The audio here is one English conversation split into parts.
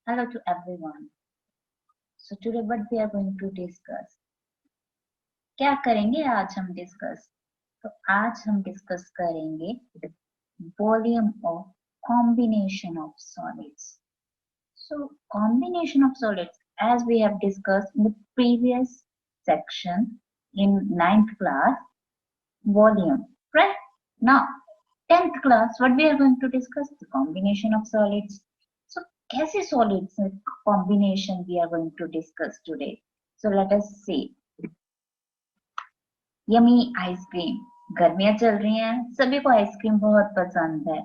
Hello to everyone. So today what we are going to discuss. क्या करेंगे आज हम डिस्कस? तो आज हम डिस्कस करेंगे volume of combination of solids. So combination of solids, as we have discussed in the previous section in 9th class, volume, right? Now 10th class, what we are going to discuss? The combination of solids. So कैसे solids combination we are going to discuss today. So let us see. Yummy ice cream, गर्मियां चल रही हैं, सभी को ice cream बहुत पसंद है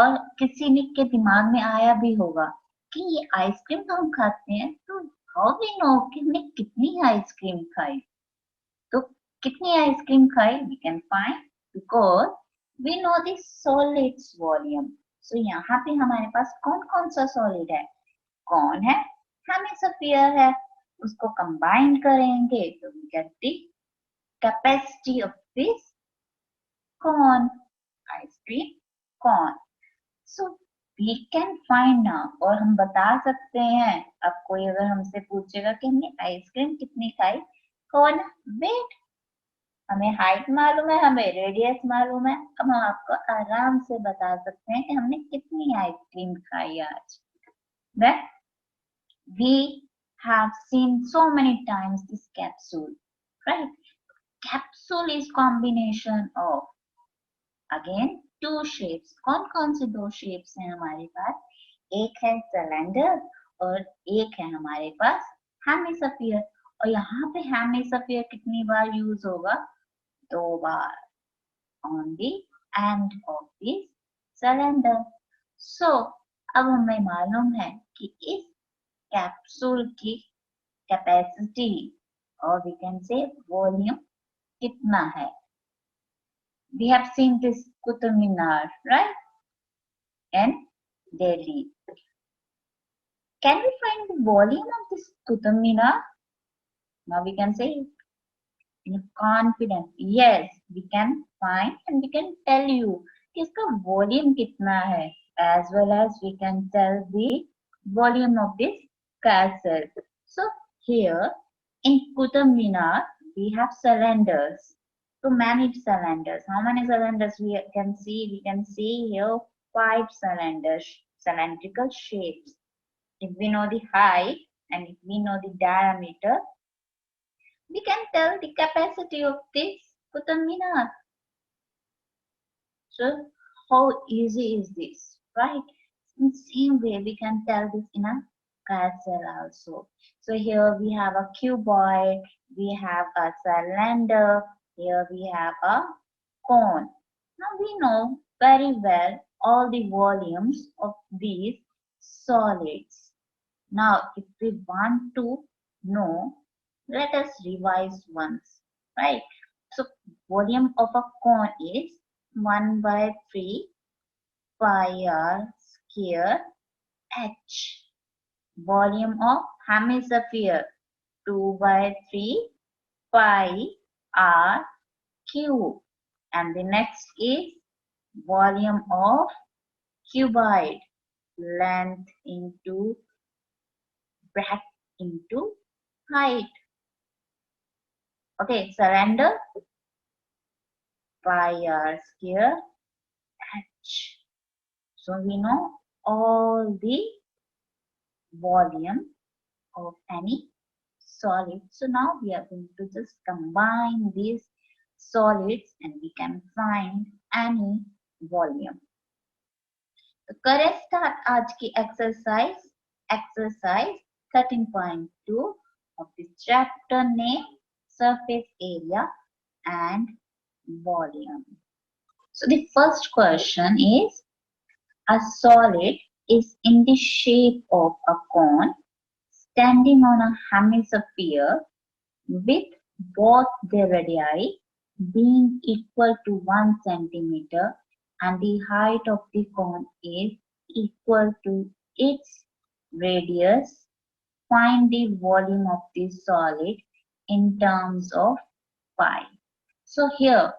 और किसी ने के दिमाग में आया भी होगा कि ये आइसक्रीम तो हम खाते हैं, तो हाउ वी नो कि हमने कितनी आइसक्रीम खाई? तो कितनी आइसक्रीम खाई we can find because we know the solids volume. So यहाँ पे हमारे पास कौन कौन सा सॉलिड है? कौन है? हेमिस्फीयर है. उसको कंबाइन करेंगे तो we get the capacity of this cone, ice cream cone. So we can find now, और हम बता सकते हैं. अब कोई अगर हमसे पूछेगा कि हमने आइसक्रीम कितनी खाई, कौन? वेट. हमें हाइट मालूम है, हमें रेडियस मालूम है, अब हम आपको आराम से बता सकते हैं कि हमने कितनी आइसक्रीम खाई आज. That we have seen so many times this capsule, right? Capsule is combination of again two shapes. कौन कौन से दो shapes हैं हमारे पास? एक है सिलेंडर और एक है हमारे पास हेमिस्फीयर. और यहाँ पे हेमिस्फीयर कितनी बार यूज होगा? दो बार, on the end of this cylinder. So अब हमें मालूम है कि इस कैप्सूल की कैपेसिटी और वी कैन से वॉल्यूम कितना है. We have seen this Qutub Minar, right? In Delhi. Can we find the volume of this Qutub Minar? Now we can say in confidence. Yes, we can find and we can tell you कि इसका volume कितना है, as well as we can tell the volume of this castle. So here in Qutub Minar we have cylinders. So many cylinders. How many cylinders we can see? We can see here 5 cylinders, cylindrical shapes. If we know the height and if we know the diameter, we can tell the capacity of this Qutub Minar. So how easy is this, right? In the same way, we can tell this in a castle also. So here we have a cuboid, we have a cylinder, here we have a cone. Now we know very well all the volumes of these solids. Now if we want to know, let us revise once, right? So volume of a cone is 1 by 3 pi r square h. Volume of hemisphere 2 by 3 pi r cube. And the next is volume of cuboid, length into breadth into height. Okay, cylinder pi r square h. So we know all the volume of any solid. So now we are going to just combine these solids and we can find any volume. तो करें start आज की exercise. Exercise 13.2 of the chapter name surface area and volume. So the first question is, a solid is in the shape of a cone standing on a hemisphere with both the radii being equal to 1 centimeter and the height of the cone is equal to its radius. Find the volume of the solid in terms of pi. So here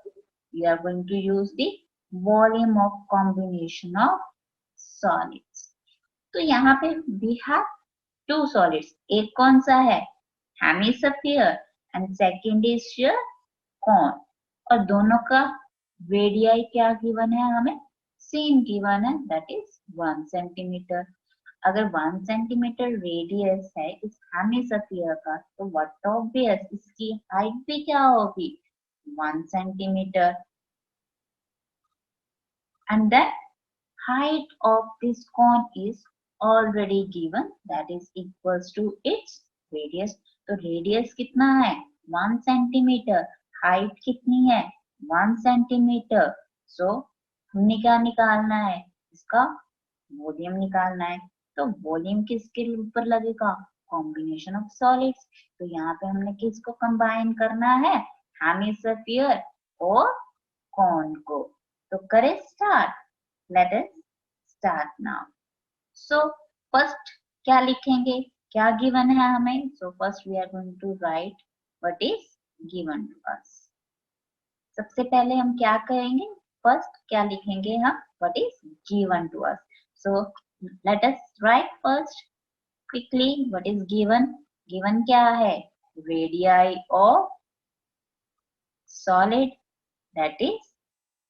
we are going to use the volume of combination of solids. तो यहाँ पे we have to solids, एक कौन सा है, hemisphere, and second is your cone, और दोनों का रेडियाई क्या गिवन है हमें, सेम गिवन है, दैट इज 1 सेंटीमीटर। अगर 1 सेंटीमीटर रेडियस है इस हेमिस्फीयर का, तो व्हाट ऑब्वियस इसकी हाइट भी क्या होगी, 1 centimetre. And then height of this cone is already given, that is equals to its radius। तो रेडियस कितना है, 1 सेंटीमीटर, हाइट कितनी है, 1 सेंटीमीटर। सो हमने क्या निकालना है, इसका वॉल्यूम निकालना है। तो वॉल्यूम किसके ऊपर लगेगा, कॉम्बिनेशन ऑफ सॉलिड्स। तो यहाँ पे हमने किसको कंबाइन करना है, हेमिस्फीयर और कॉन को। तो करें start, let us start now। So first क्या लिखेंगे, क्या given है हमें, so first we are going to write what is given to us। सबसे पहले हम क्या करेंगे, first क्या लिखेंगे हम, what is given to us। So let us write first quickly what is given। given क्या है, radii of solid, that is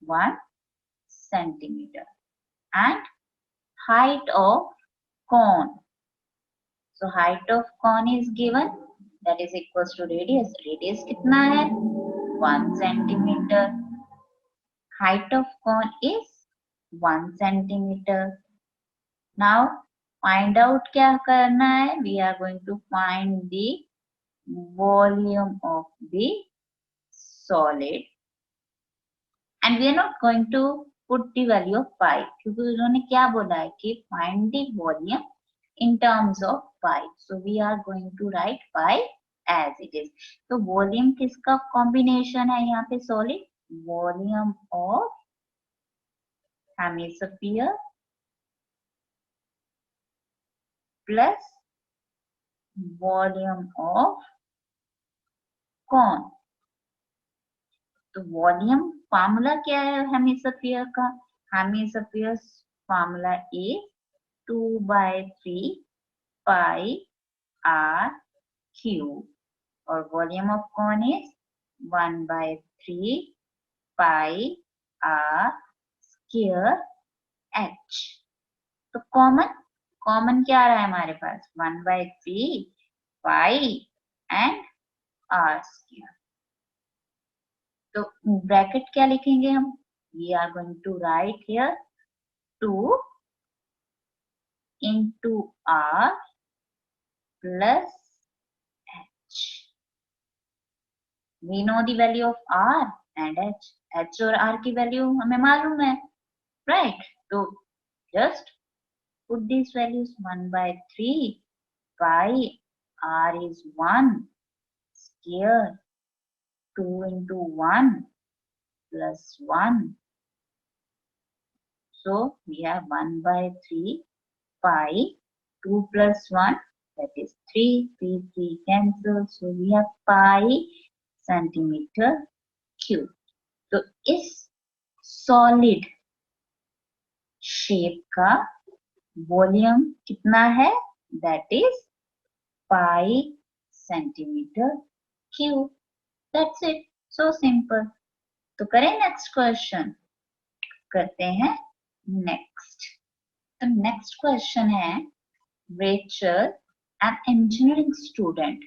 1 centimeter, and height of cone। So height of cone is given, that is equals to radius। radius कितना है, 1 centimeter। height of cone is 1 centimeter। Now find out क्या करना है, we are going to find the volume of the solid, and we are not going to put the value of pi, क्योंकि उन्होंने क्या बोला है कि find the volume in terms of pi, so we are going to write pi as it is। तो volume किसका combination है यहाँ पे, solid, volume of hemisphere plus volume of cone. तो वॉल्यूम फार्मूला क्या है हेमिस्फीयर का, hemisphere formula is 2/3 pi r cube, और volume of cone is 1/3 pi r square h। तो कॉमन, कॉमन क्या आ रहा है हमारे पास, 1/3 पाई एंड r स्क्वायर। तो ब्रैकेट क्या लिखेंगे हम, we are going to write here 2 into r plus h। we know the value of r and h, h और r की वैल्यू हमें मालूम है, राइट। तो just put these values, 1/3 pi r is 1 square, 2 into 1 plus 1, so we have 1/3 pi, 2 plus 1 that is 3 cancel, so we have pi centimeter cube। तो इस solid shape का volume कितना है, that is pi centimetre cube. That's it, so simple. तो करें next question, करते हैं next. तो नेक्स्ट क्वेश्चन है, Rachel, an engineering student,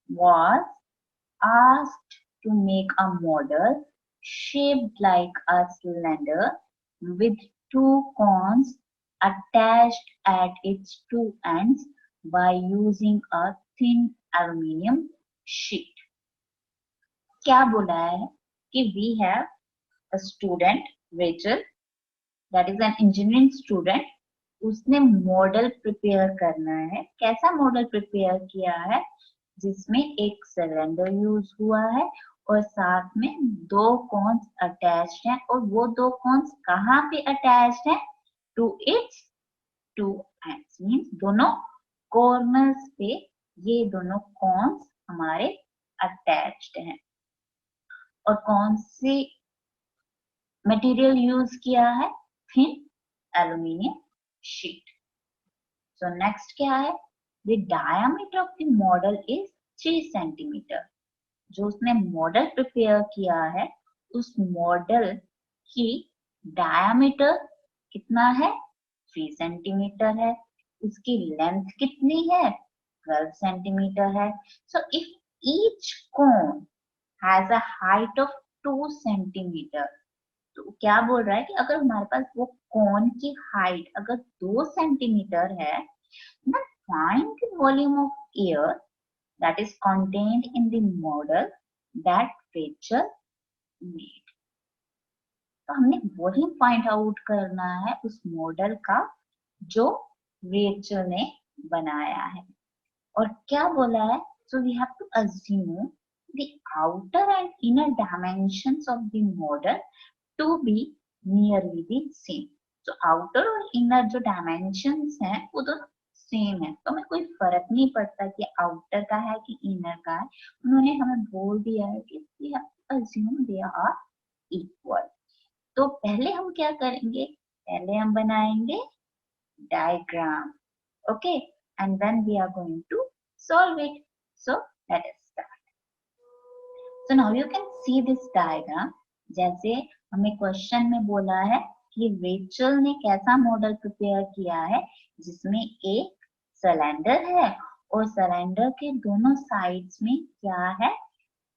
was asked to make a model shaped like a cylinder with two cones attached at its two ends by using a thin aluminium sheet। क्या बोला है कि we have a student, Rachel, that is an engineering student, उसने model prepare करना है। कैसा model prepare किया है, जिसमें एक सिलेंडर यूज हुआ है और साथ में 2 कॉन्स अटैच्ड हैं, और वो 2 कॉन्स कहाँ पे अटैच्ड हैं, टू इट्स 2 एंड्स, मींस दोनों कॉर्नर्स पे ये दोनों कॉन्स हमारे अटैच्ड हैं। और कौन सी मटेरियल यूज किया है, thin aluminium sheet. So next क्या है? The diameter of the model is 3 centimeter. जो उसने मॉडल प्रिपेयर किया है उस मॉडल की डायमीटर कितना है? 3 सेंटीमीटर है. उसकी लेंथ कितनी है? 12 सेंटीमीटर है. So if each cone has a height of 2 centimetre, तो क्या बोल रहा है कि अगर हमारे पास वो कोन की हाइट अगर 2 सेंटीमीटर है, then find the volume of air that is contained in the model that Rachel made. तो हमने वही फाइंड आउट करना है उस मॉडल का जो रेचल ने बनाया है. और क्या बोला है? So we have to assume the outer and inner dimensions of the model to be nearly the same. तो आउटर और इनर जो डायमेंशंस हैं वो दोनों सेम है, तो हमें कोई फर्क नहीं पड़ता कि आउटर का है कि इनर का है. उन्होंने हमें बोल दिया है कि we have to assume they are equal. तो पहले हम क्या करेंगे? पहले हम बनाएंगे diagram. Okay, and then we are going to solve it. So let us start. So now you can see this diagram. जैसे हमें क्वेश्चन में बोला है कि रेचल ने कैसा मॉडल प्रिपेयर किया है जिसमें एक सिलेंडर है और सिलेंडर के दोनों साइड्स में क्या है?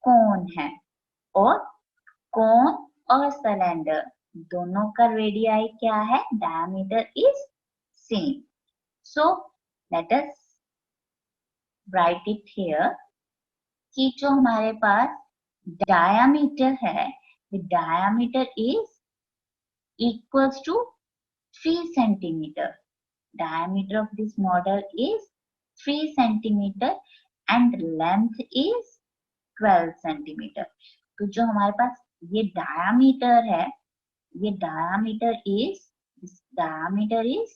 कोन है. और कोन और सिलेंडर दोनों का रेडियाई क्या है? Diameter is same. So let us right it here कि जो हमारे पास डायमीटर है, the diameter is equals to 3 centimeter. Diameter of this model is 3 centimeter and length is 12 centimeter. तो जो हमारे पास ये डायमीटर है, ये diameter is, this diameter is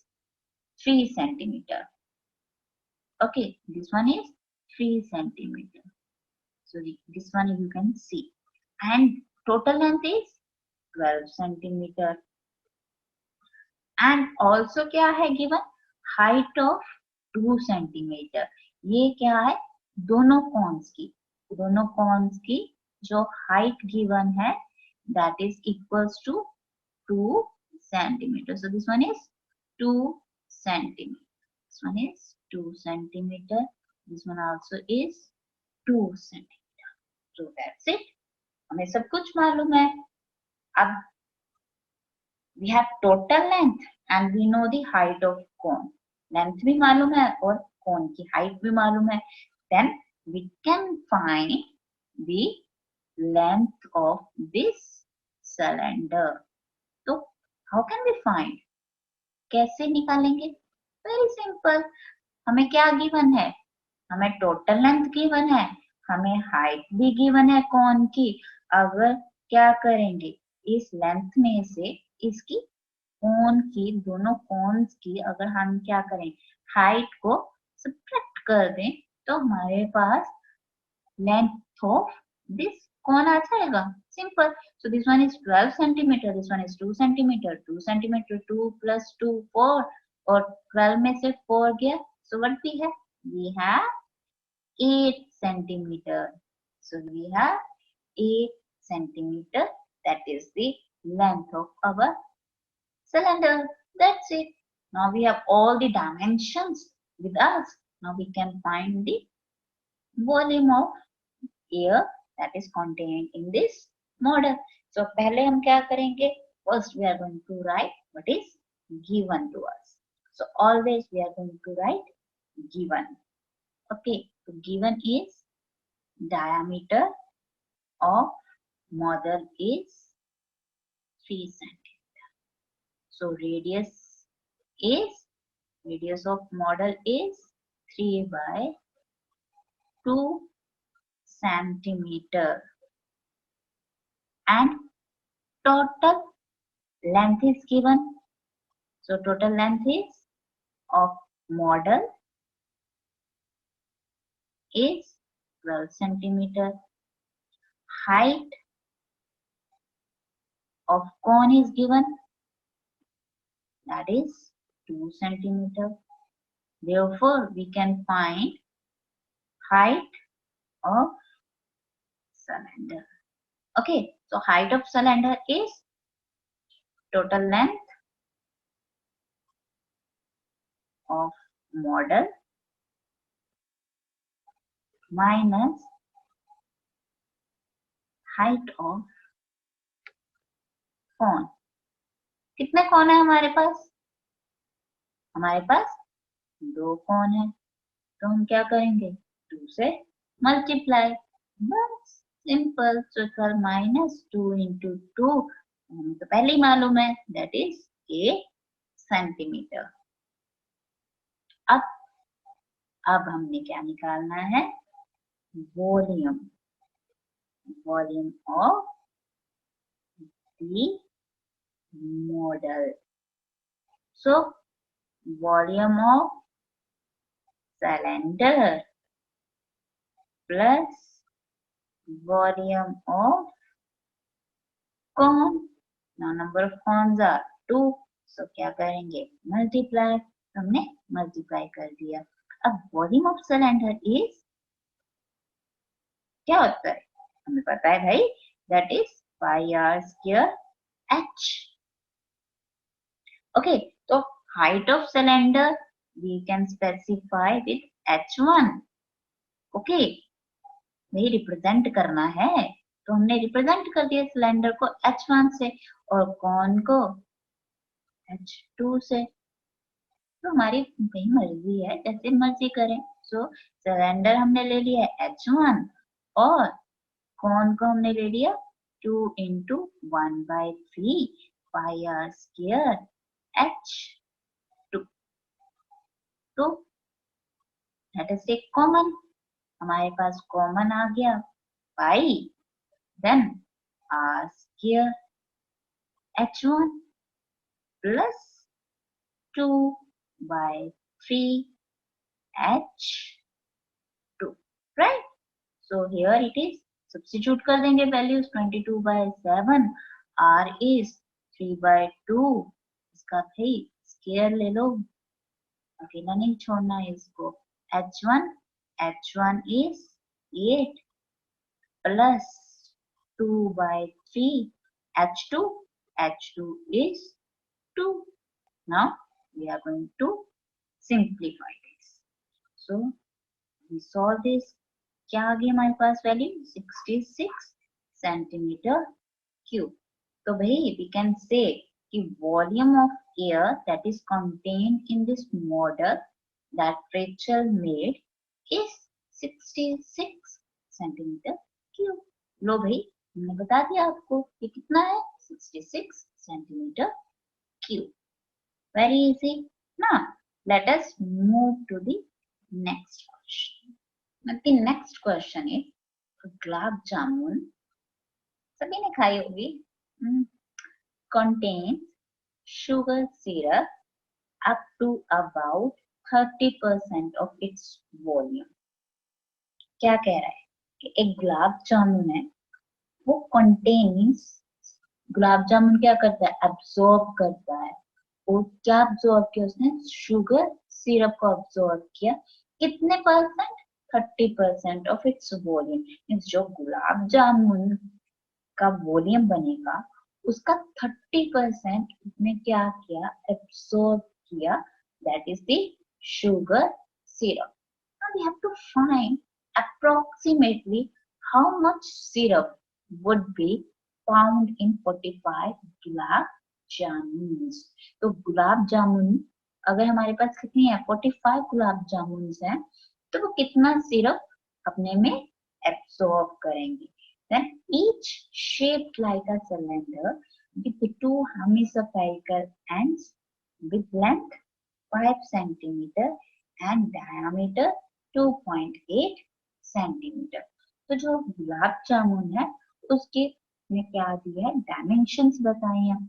3 centimeter. Okay, this one is 3 centimeter. So this one you can see. And total length is 12 centimeter. And also क्या है given? Height of 2 centimeter. ये क्या है? दोनों कोन्स की जो height given है that is equals to 2 centimeter. So this one is 2 centimeter. This one is 2 centimeter. This one also is 2 centimeter. So that's it. हमें सब कुछ मालूम है. अब we have total length and we know the height of cone. Length भी मालूम है और cone की height भी मालूम है. Then we can find the length of this cylinder. तो how can we find? कैसे निकालेंगे? Very simple. हमें क्या given है? हमें total length given है, हमें height भी given है cone की. अगर क्या करेंगे? इस लेंथ में से इसकी कोन की, दोनों कोन्स की अगर हम क्या करें? हाइट को सब्ट्रैक्ट कर दें तो हमारे पास लेंथ ऑफ दिस कोन आ जाएगा. Simple. So this one is 12 centimetre, this one is 2 centimetre. 2 centimetre 2 plus 2 4 और 12 में से 4 गया. So what we have? We have 8 centimeter. So we have 8 centimeter. That is the length of our cylinder. That's it. Now we have all the dimensions with us. Now we can find the volume of air that is contained in this model. So पहले हम क्या करेंगे? First we are going to write what is given to us. So always we are going to write given. Okay, so given is diameter of model is 3 centimeter. So radius of model is 3 by 2 centimeter. And total length is given. So total length is of model is 12 centimeter. Height of cone is given, that is 2 centimeter. Therefore, we can find height of cylinder. Okay, so height of cylinder is total length of model minus height of cone. कितने कौन है हमारे पास? हमारे पास 2 कौन है, तो हम क्या करेंगे? 2 से मल्टीप्लाई, बस सिंपल। तो सर -2 into 2 हमें तो पहले ही मालूम है, दैट इज 8 सेंटीमीटर। अब हमने क्या निकालना है? Volume, volume of the model. So volume of cylinder plus volume of cone. Now number of cones are 2. So क्या करेंगे? Multiply. हमने multiply कर दिया। अब volume of cylinder is क्या होता है? हमें पता है भाई, that is pi r square h. Okay, so height of cylinder we can specify with h1. Okay, भाई रिप्रेजेंट करना है तो हमने रिप्रेजेंट कर दिया सिलेंडर को h1 से और कौन को h2 से। तो हमारी भाई मर्जी है, जैसे मर्जी करें। सो सिलेंडर हमने ले लिया h1 और कौन को हमने ले लिया 2 into 1/3 pi r square h2। तो लेट अस टेक कॉमन, हमारे पास कॉमन आ गया पाई, then r square h1 plus 2/3 h2, right? So here it is, substitute कर देंगे values, 22/7, r is 3/2, इसका भाई स्क्वायर ले लो, अकेला नहीं छोड़ना है इसको। h1 is 8 plus 2/3 h2 is 2. Now we are going to simplify this. So we solve this. क्या आ गया हमारे पास वैल्यू? 66 centimetre cube. तो भाई we can say कि volume of air that is contained in this model that Rachel made is 66 centimetre cube. लो भाई, हमने बता दिया आपको कि कितना है, 66 centimetre cube. Very easy. Now let us move to the next question. The next question is gulab jamun, सभी ने खाई होगी, contains sugar syrup up to about 30% of its volume. क्या कह रहा है कि एक गुलाब जामुन है, वो contains, गुलाब जामुन क्या करता है? absorb करता है। और क्या absorb किया उसने? शुगर सिरप को absorb किया। कितने percent? 30% of its volume. Means जो गुलाब जामुन का वॉल्यूम बनेगा उसका 30% उसने क्या किया? एब्सॉर्ब किया, that is the sugar syrup. Now we have to find approximately how much syrup would be found in 45 gulab jamuns. तो गुलाब जामुन अगर हमारे पास कितनी है? 45 गुलाब जामुन है, तो वो कितना सिरप अपने में एब्सॉर्ब करेंगे? Then each shaped like a cylinder with 2 hemispherical ends with length 5 centimeter and diameter 2.8 centimeter. तो जो गुलाब जामुन है उसके में क्या दिया है? डायमेंशंस बताए हैं।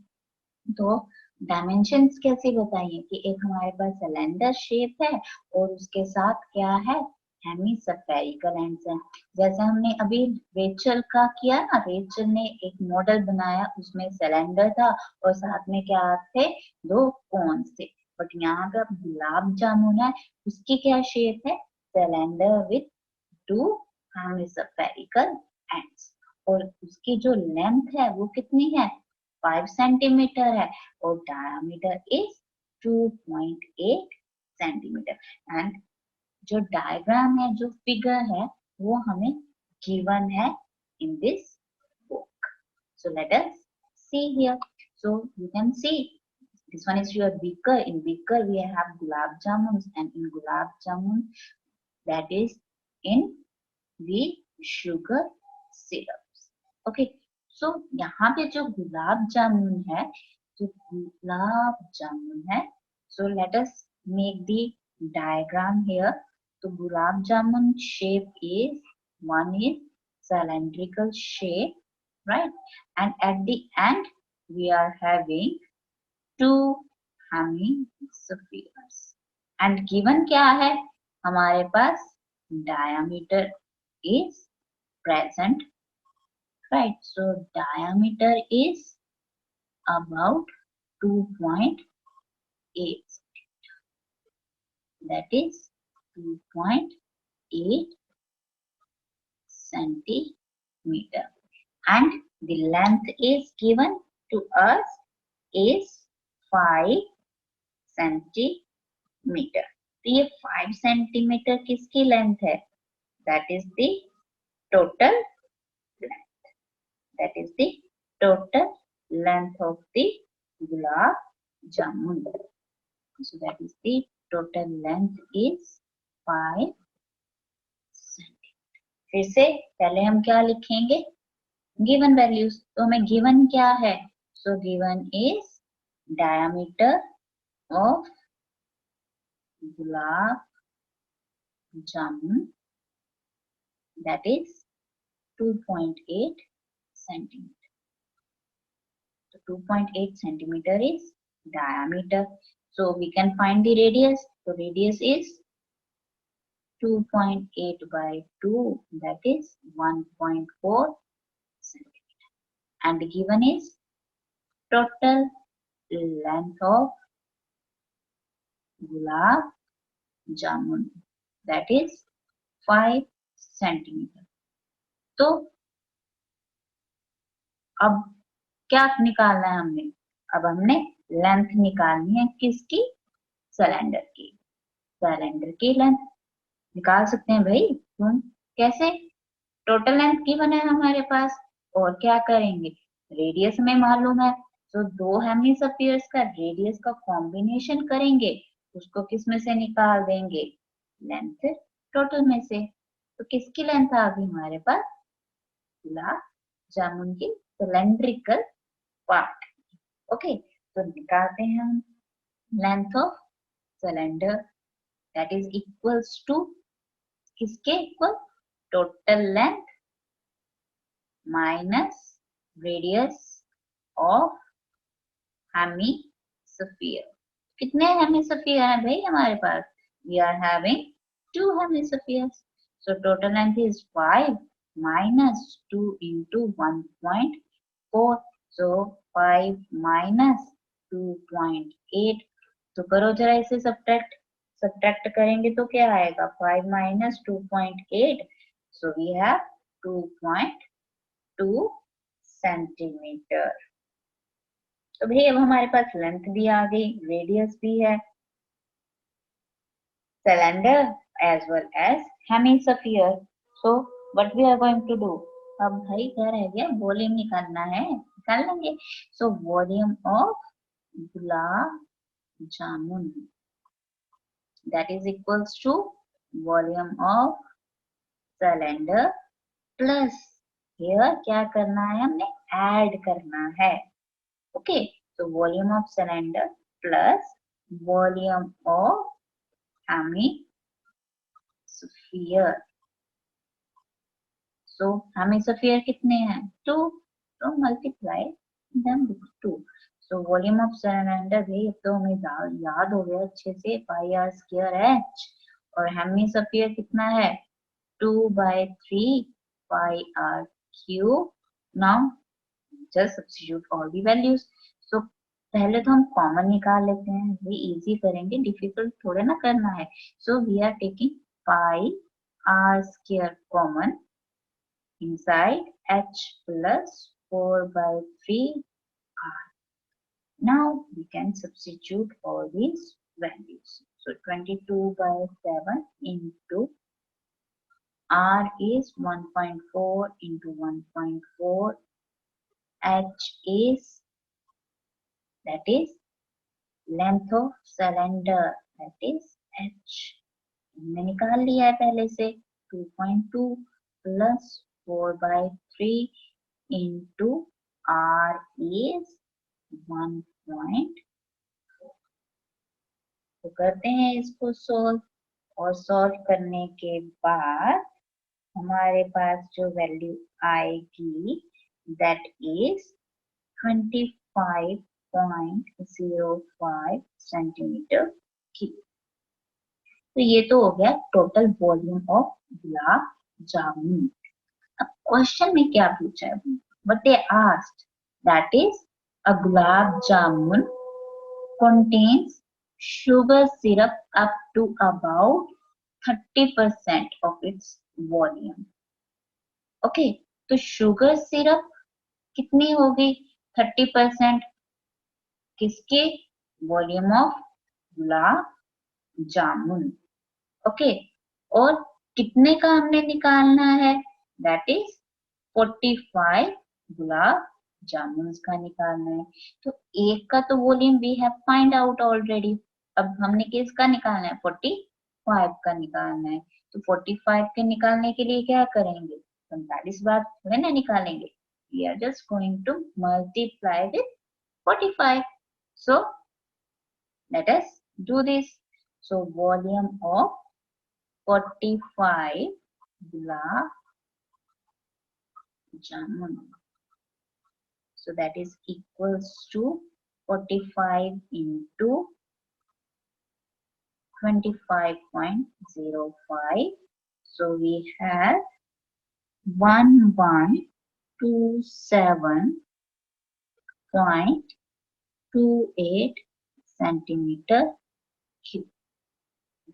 तो डायमेंशंस कैसे बताइए कि एक हमारे पास सिलेंडर शेप है और उसके साथ क्या है? हेमिस्फेरिकल एंड्स है। जैसे हमने अभी रेचल का किया ना, रेचल ने एक मॉडल बनाया, उसमें सिलेंडर था और साथ में क्या थे? 2 कोन्स थे। बट यहाँ पे अब गुलाब जामुन है, उसकी क्या शेप है, cylinder with to hemispherical ends, और उसकी जो लेंथ है वो कितनी है, 5 सेंटीमीटर है, और डायमीटर इज 2.8 सेंटीमीटर। एंड जो डायग्राम है, जो फिगर है, वो हमें गिवन है in this book. So let us see here. So you can see this one is your beaker. In beaker we have gulab jamuns, and in gulab jamun that is in the sugar syrups. Okay. So यहाँ पे जो गुलाब जामुन है, जो गुलाब जामुन है, so let us make the diagram here. So gulab jamun shape is, one is cylindrical shape, right? And at the end we are having two hemispheres. And given क्या है हमारे पास, diameter is present, right? So diameter is about 2.8, that is 2.8 centimeter, and the length is given to us is 5 centimeter. तो ये 5 centimetre किसकी length है, that is the total length, that is the total length of the gulab jamun. So that is the total length is 5 centimeter. फिर से पहले हम क्या लिखेंगे, गिवन वैल्यूज, तो हमें गिवन क्या है, so given is diameter of gulab jamun that is 2.8 centimeter. So 2.8 centimeter is diameter. So we can find the radius. So radius is 2.8 by 2, that is 1.4 centimeter. And given is total length of gulab jamun, that is 5 centimetre. तो अब क्या निकालना है हमने, अब हमने length निकालनी है किसकी, सिलेंडर की, सिलेंडर की लेंथ निकाल सकते हैं भाई, तुम कैसे, टोटल लेंथ की बना है हमारे पास, और क्या करेंगे, रेडियस में मालूम है, तो दो हेमिस्फीयर्स का रेडियस का कॉम्बिनेशन करेंगे, उसको किस में से निकाल देंगे, लेंथ टोटल में से। तो किसकी लेंथ आ गई हमारे पास, गुलाब जामुन की सिलेंड्रिकल पार्ट। ओके, तो निकालते हैं हम length of cylinder, that is equals to किसके इक्वल, total length minus radius of hemisphere. कितने हेमिस्फीयर हैं भाई हमारे पास, we are having 2 hemispheres, so total length is 5 minus 2 into 1.4, so 5 minus 2.8, तो करो जरा इसे सब्ट्रैक्ट करेंगे तो क्या आएगा, 5 minus 2.8, so we have 2.2 centimetre. तो भाई अब हमारे पास लेंथ भी आ गई, रेडियस भी है, cylinder as well as hemisphere. So what we are going to do, अब भाई क्या रह गया, वॉल्यूम निकालना है, निकाल लेंगे। So volume of gulab jamun, that is equals to volume of cylinder plus, here क्या करना है, हमने ऐड करना है। ओके, तो volume of cylinder plus volume of hemisphere. So hemisphere कितने हैं, 2, तो multiply them with 2। So volume of cylinder भी तो हमें याद हो गया अच्छे से, पाई आर स्क्वायर एच, और हेमिस्फीयर कितना है, 2/3 pi r cube. Now just substitute all the values. So पहले तो हम कॉमन निकाल लेते हैं, ये इजी करेंगे, डिफिकल्ट थोड़े ना करना है। So we are taking pi r square common inside h plus 4 by 3 r. Now we can substitute all these values. So 22 by 7 into r is 1.4 into 1.4, h is, that is length of cylinder, that is h. हमने निकाल लिया है पहले से 2.2 plus 4 by 3 into r is 1.4. तो करते हैं इसको सोल्व, और सोल्व करने के बाद हमारे पास जो वैल्यू आएगी दैट इज 25.05 सेंटीमीटर क्यूब। तो ये तो हो गया total volume of gulab jamun. अब क्वेश्चन में क्या पूछा है, but they asked that is a gulab jamun contains sugar syrup up to about 30% of its volume. Okay, तो शुगर सिरप कितनी होगी 30% किसके, volume of gulab jamun. Okay, और कितने का हमने निकालना है, दैट इज 45 गुलाब जामुन का निकालना है। तो एक का तो volume we have find out already, अब हमने किसका निकालना है, 45 का निकालना है। तो 45 के निकालने के लिए क्या करेंगे, 45 बार थोड़े ना निकालेंगे, we are just going to multiply with 45। So let us do this. So volume of 45 gulab jamun. So that is equals to 45 into 25.05. So we have 1127.28 centimetre cube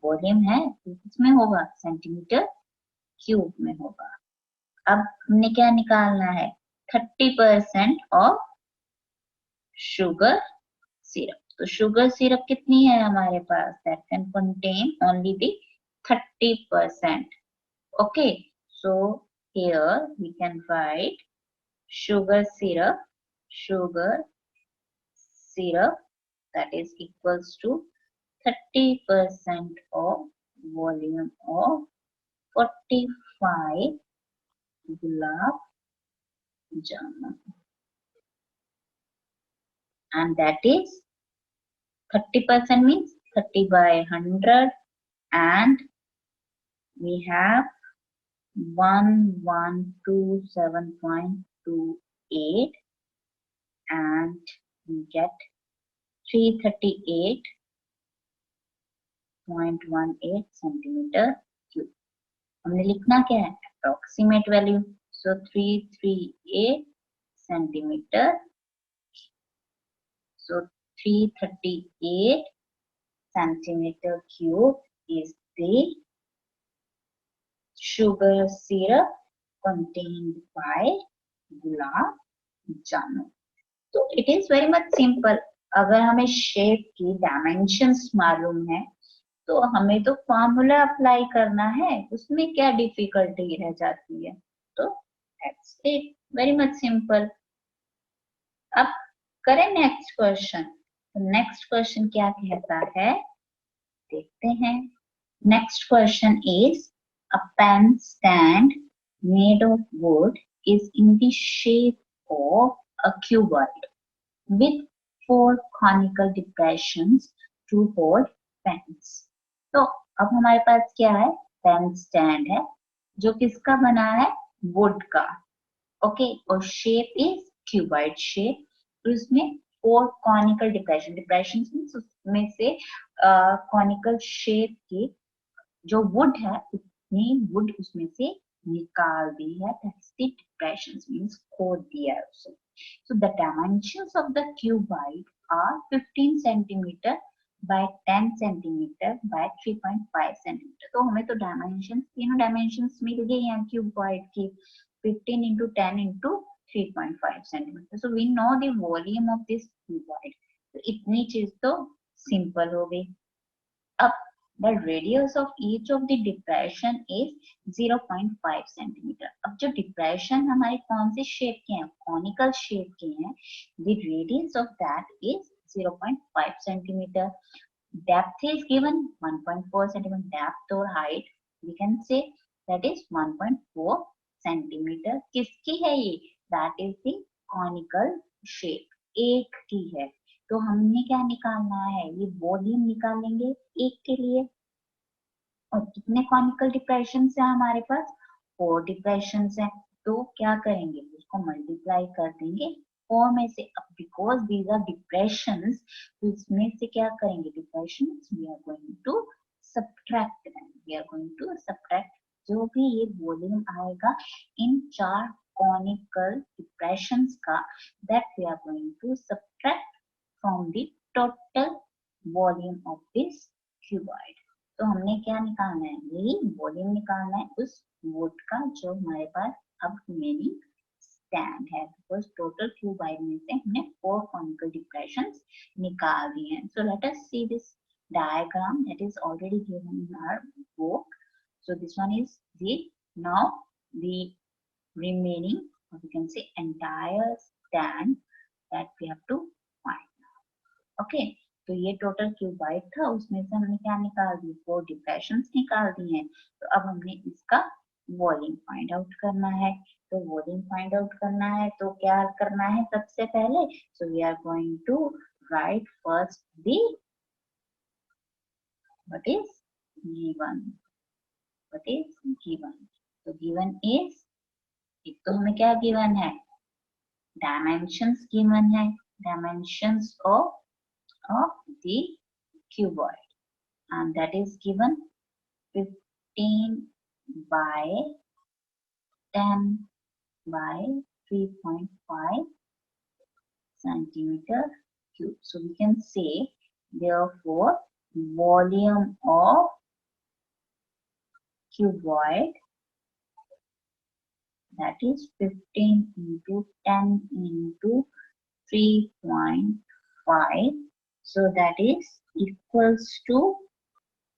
volume है, किसमें होगा, सेंटीमीटर क्यूब में होगा। अब हमने क्या निकालना है, 30% ऑफ शुगर सिरप। तो शुगर सिरप कितनी है हमारे पास, that can contain only the 30%। Okay, so here we can write sugar syrup that is equals to 30% of volume of 45 gulab jamun, and that is 30% means 30 by 100, and we have 1127.28, and we get 338.18 centimetre cube. हमने लिखना क्या है, approximate value, so 338 centimetre. So 338 centimeter cube is the sugar syrup contained by gulab jamun. तो it is very much simple। अगर हमें shape की dimensions मालूम है तो हमें तो फॉर्मूला अप्लाई करना है, उसमें क्या डिफिकल्टी रह जाती है। तो that's it, very much simple। अब करें नेक्स्ट क्वेश्चन। नेक्स्ट क्वेश्चन क्या कहता है, देखते हैं। Next question is a pen stand made of wood is in the shape of a cuboid with 4 conical depressions to hold pens। तो अब हमारे पास क्या है, पेन स्टैंड है जो किसका बना है, वुड का। ओके, और शेप इज क्यूबॉइड शेप। तो इसमें 4 कॉनिकल डिप्रेशन उसमें से कॉनिकल शेप की जो वुड है उतनी वुड उसमें से निकाल दी है, दैट्स द डिप्रेशंस मींस खोद दिया है उसे। So the dimensions of the cuboid are 15 centimeter by 10 centimeter by 3.5 centimeter. तो हमें तो डायमेंशन तीनों डायमेंशंस मिल गए यहाँ क्यूबॉइड की 15 into 10 into 3.5 centimeter. So we know the volume of this cuboid. तो इतनी चीज तो सिंपल हो गई. अब the radius of each of the depression is 0.5 centimeter. अब जो depression हमारे कौन से शेप के हैं, conical शेप के हैं, the radius of that is 0.5 centimeter. Depth is given 1.4 centimeter. Depth or height we can say that is 1.4 centimeter. किसकी है ये? That is the conical shape. एक की है. तो हमने क्या निकालना है? ये वॉल्यूम निकालेंगे एक के लिए. और कितने कॉनिकल डिप्रेशन है हमारे पास? 4 डिप्रेशन है. तो क्या करेंगे? उसको मल्टीप्लाई कर देंगे 4 में से. अब बिकॉज दीज आर डिप्रेशंस, तो इसमें से क्या करेंगे? Depressions we are going to subtract them. We are going to subtract जो भी ये वॉल्यूम आएगा इन 4 कॉनिकल डिप्रेशंस का, that we are going to subtract from the total volume of this cuboid. तो हमने क्या निकालना है? यही वॉल्यूम निकालना है उस वुड का जो हमारे पास अब रिमेनिंग स्टैंड है. बिकॉज टोटल क्यूबॉइड में से हमने 4 कॉनिकल डिप्रेशंस निकाल दिए हैं. सो let us see this diagram that is already given in our book. So this one is the now the remaining, or we can say entire stand that we have to find. Okay, तो ये total cuboid था, उसमें से हमने क्या निकाल दी? 4 depressions निकाल दी हैं. तो अब हमने इसका वॉल्यूम फाइंड आउट करना है. तो वॉल्यूम फाइंड आउट करना है तो क्या करना है सबसे पहले? So we are going to write first the what is given. What is given? तो given is, एक तो हमें क्या given है? Dimensions given है. Dimensions of the cuboid, and that is given 15 by 10 by 3.5 centimeter cube. So we can say therefore volume of cuboid, that is 15 into 10 into 3.5, so that is equals to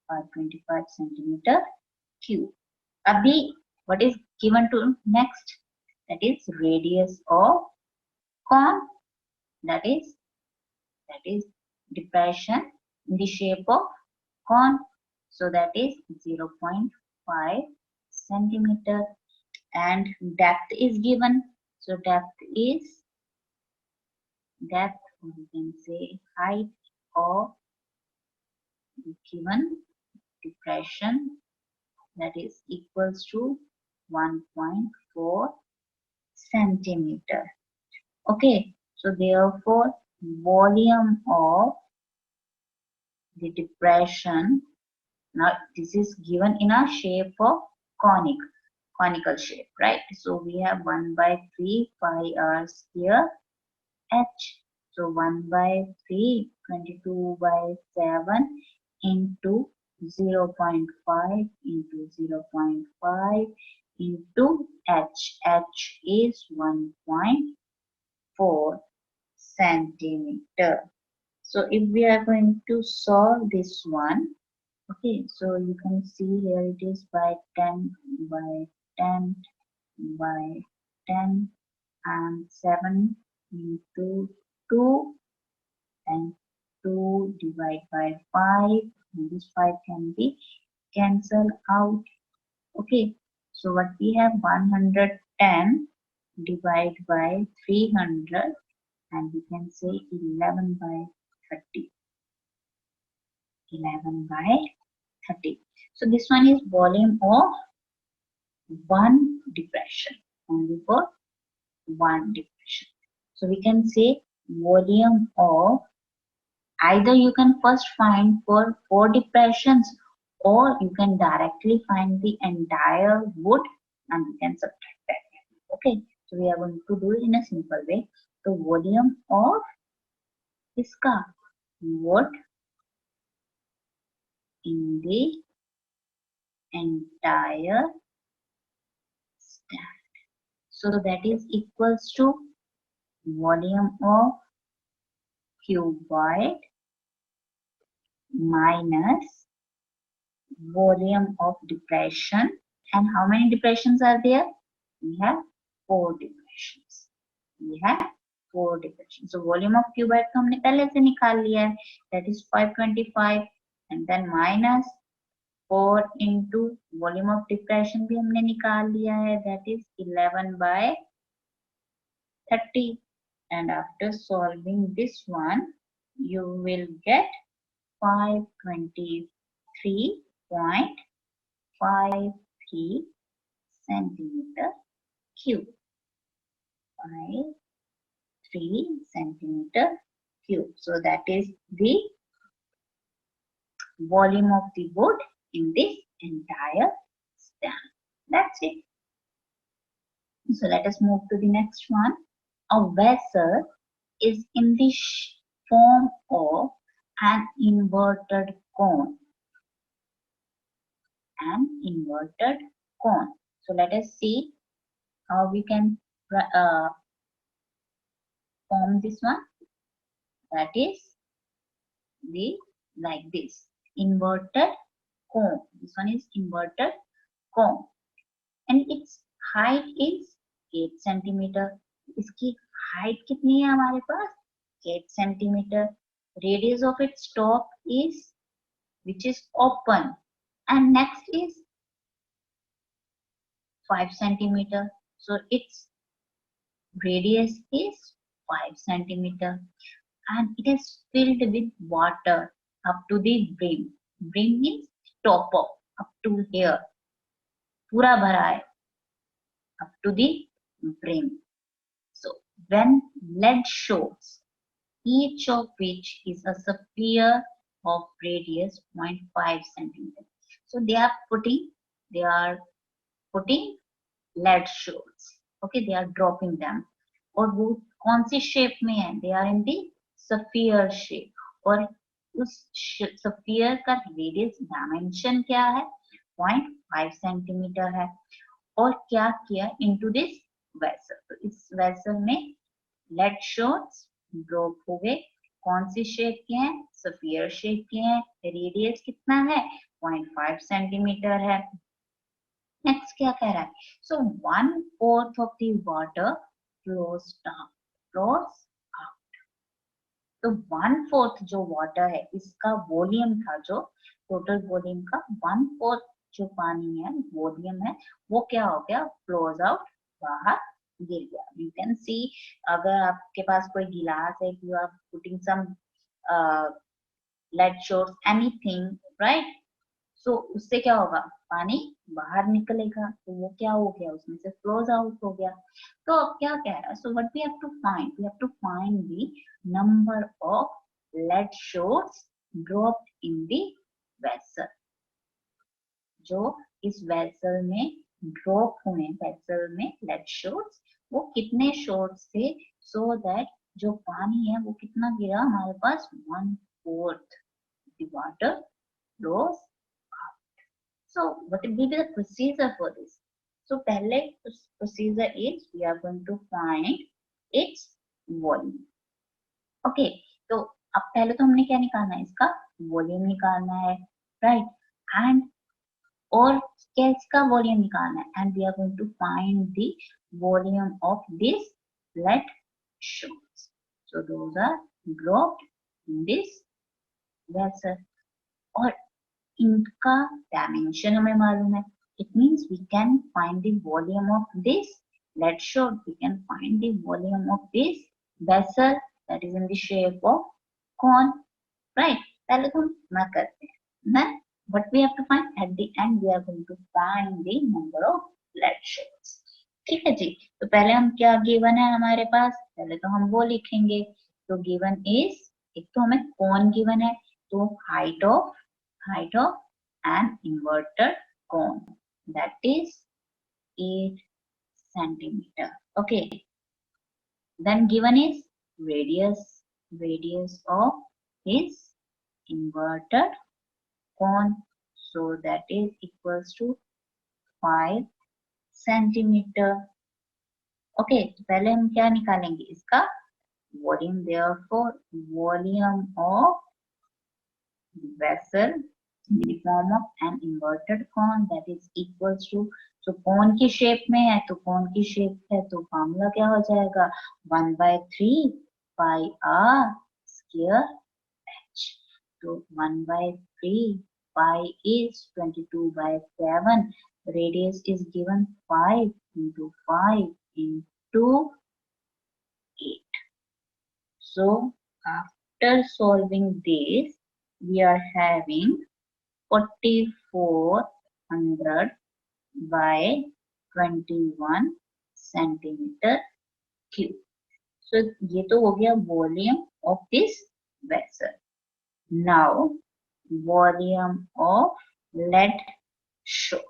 25 centimeter cube. Abhi, what is given to next? That is radius of cone, that is depression in the shape of cone, so that is 0.5 centimeter. And depth is given, so depth, we can say height of given depression, that is equals to 1.4 centimeter. Okay, so therefore volume of the depression, now this is given in a shape of conical shape, right? So we have 1 by 3 pi r square h. So 1 by 3, 22 by 7 into 0.5 into 0.5 into h. H is 1.4 centimeter. So if we are going to solve this one, okay, so you can see here it is by 10 by 10 by 10 and 7 into 2 and 2 divided by 5, and this 5 can be cancelled out. Okay, so what we have, 110 divided by 300, and we can say 11 by 30. 11 by 30. So this one is volume of one depression, only for one depression. So we can say volume of, either you can first find for 4 depressions, or you can directly find the entire wood and you can subtract that. Okay, so we are going to do it in a simple way. So volume of इसका what in the entire stand. So that is equals to volume of cuboid minus volume of depression. And how many depressions are there? We have 4 depressions. We have 4 depressions. So volume of cuboid तो हमने पहले से निकाल लिया है, that is 525, and then minus 4 into volume of depression भी हमने निकाल लिया है, that is 11/30. And after solving this one, you will get 523.53 centimeter cube. 53 centimeter cube. So that is the volume of the wood in this entire stand. That's it. So let us move to the next one. A vessel is in the form of an inverted cone. An inverted cone. So let us see how we can form this one. That is the like this inverted cone. This one is inverted cone, and its height is 8 centimeter. इसकी height कितनी है हमारे पास? 8 centimeter. Radius of its top is, which is open, and next is 5 centimeter. So its radius is 5 centimeter, and it is filled with water up to the brim. Brim means top up to here. पूरा भरा है up to the brim. So when lead shows, each of which is a sphere of radius 0.5 centimeter. So they are putting lead shows. Okay, they are dropping them. और वो कौन सी shape में है? They are in the sphere shape. और उस sphere का radius dimension क्या है? 0.5 centimeter है. और क्या किया? Into this vessel. तो इस vessel में lead shots ड्रॉप हो गए. कौन सी शेप के हैं? स्फीयर शेप के हैं. रेडियस कितना है? 0.5 सेंटीमीटर है. नेक्स्ट क्या कह रहा है? सो 1/4 of the water flows out. तो 1/4 जो वाटर है, इसका वॉल्यूम था, जो टोटल वॉल्यूम का 1/4 जो पानी है, वॉल्यूम है, वो क्या हो गया? फ्लोज आउट, बाहर गिर गया. यू कैन सी, अगर आपके पास कोई गिलास है, you are putting some lead shots anything, right? So उससे क्या होगा? पानी बाहर निकलेगा. तो वो क्या हो गया? उसमें से फ्लोज आउट हो गया. तो अब क्या कह रहा है? So what we have to find? We have to find the number of lead shots dropped in the vessel. जो इस वेसल में ड्रॉप हुए, वेसल में लेड शोर्स, वो कितने शोर्स थे? सो दैट जो पानी है वो कितना गिरा हमारे पास? 1/4 the water flows out. So what will be the procedure for this? So पहले procedure is we are going to find its volume. Okay, तो अब पहले तो हमने क्या निकालना है? इसका वॉल्यूम निकालना है, राइट? एंड और क्या इसका वॉल्यूम निकालना है? And we are going to find the volume of this lead shots. So those are dropped in this vessel. और इनका डायमेंशन हमें मालूम है. It means we can find the volume of this lead shot. We can find the volume of this vessel that is in the shape of cone, right? पहले तो हम ना करते हैं ना. What we have to find at the end, we are going to find the number of lead shorts. ठीक है जी. तो पहले हम क्या गिवन है हमारे पास? पहले तो हम वो लिखेंगे. तो गिवन इज, एक तो हमें कौन गिवन है, तो height of an inverted cone, that is 8 centimeter. Okay, then given is radius radius of his inverted cone. So that is equals to 5 centimeter. Okay पहले हम क्या निकालेंगे इसका volume therefore volume of vessel in the form of an inverted cone that is equals to so cone की shape में है तो cone की शेप है तो फॉर्मूला क्या हो जाएगा 1/3 pi r square h तो 1/3 pi is 22/7 radius is given 5 into 5 into 8 so after solving this we are having 4400 by 21 centimeter cube. So ये तो हो गया volume of this vessel. Now volume of lead shot.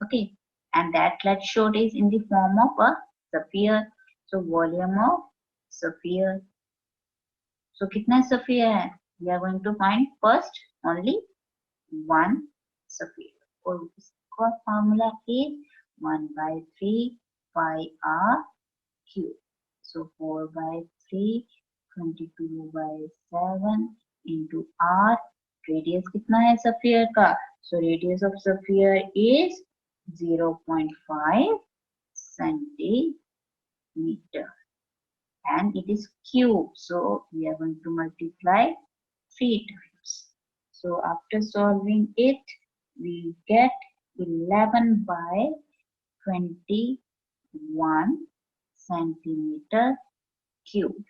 Okay, and that lead shot is in the form of a sphere. So volume of sphere. So कितना sphere है? We are going to find first only one sphere. और इसका formula is 1/3 pi r cube. So 4/3 22/7 into r. Radius कितना है sphere का? So radius of sphere is 0.5 centimeter. And it is cube, so we are going to multiply 3 times. So after solving it, we get 11/21 centimeter cube.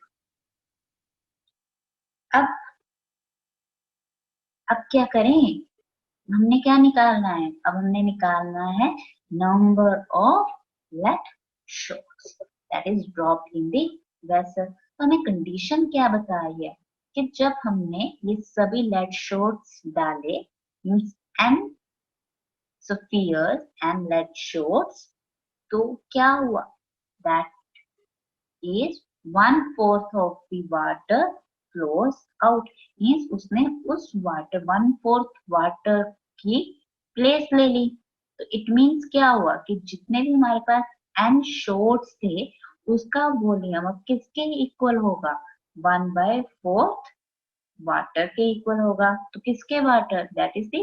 अब क्या करें? हमने क्या निकालना है? अब हमने निकालना है number of lead shots that is dropped in the vessel. तो हमें कंडीशन क्या बताई है कि जब हमने ये सभी lead shots डाले means n spheres and lead shots तो क्या हुआ? That is 1/4 of the water flows out. means उसने उस water 1/4 water की प्लेस ले ली. तो इट मीन्स क्या हुआ कि जितने भी हमारे पास n shots थे उसका वॉल्यूम अब किसके इक्वल होगा 1/4 वाटर के इक्वल होगा. तो किसके water? That is the